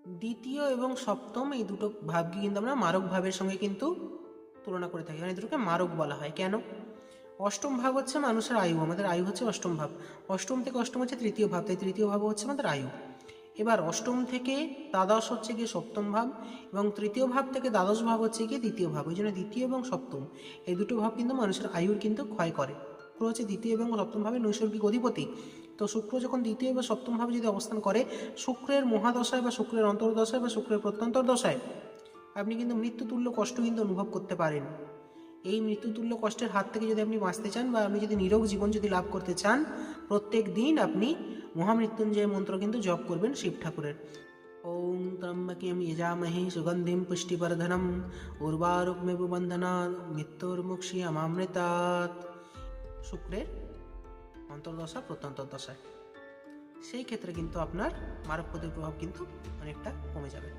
দ্বিতীয় এবং সপ্তম এই দুটো ভাবকে কিন্তু আমরা মারক ভাবের সঙ্গে কিন্তু তুলনা করে থাকি, মানে দুটোকে মারক বলা হয়। কেন? অষ্টম ভাব হচ্ছে মানুষের আয়ু, আমাদের আয়ু হচ্ছে অষ্টম ভাব। অষ্টম থেকে অষ্টম হচ্ছে তৃতীয় ভাব, তাই তৃতীয় ভাব হচ্ছে আমাদের আয়ু। এবার অষ্টম থেকে দ্বাদশ হচ্ছে গিয়ে সপ্তম ভাব, এবং তৃতীয় ভাব থেকে দ্বাদশ ভাব হচ্ছে গিয়ে দ্বিতীয় ভাব। ওই জন্য দ্বিতীয় এবং সপ্তম এই দুটো ভাব কিন্তু মানুষের আয়ুর কিন্তু ক্ষয় করে। শুক্র হচ্ছে দ্বিতীয় এবং সপ্তম ভাবে নৈসর্গিক অধিপতি। তো শুক্র যখন দ্বিতীয় এবং সপ্তম ভাবে যদি অবস্থান করে, শুক্রের মহাদশায় বা শুক্রের অন্তর্দশায় বা শুক্রের প্রত্যন্তর দশায় আপনি কিন্তু মৃত্যুতুল্য কষ্ট কিন্তু অনুভব করতে পারেন। এই মৃত্যুতুল্য কষ্টের হাত থেকে যদি আপনি বাঁচতে চান বা আপনি যদি নিরোগ জীবন যদি লাভ করতে চান, প্রত্যেক দিন আপনি মহামৃত্যুঞ্জয় মন্ত্র কিন্তু জপ করবেন শিব ঠাকুরের। ওম ত্রম্বকেম যজামহে সুগন্ধিম পুষ্টিবর্ধনম উর্বারুকমেব বন্ধনাৎ মৃত্যুর্মুক্ষীয়মামৃতাৎ। শুক্রের অন্তর্দশা প্রত্যন্তর দশায় সেই ক্ষেত্রে কিন্তু আপনার মারকপতির প্রভাব কিন্তু অনেকটা কমে যাবে।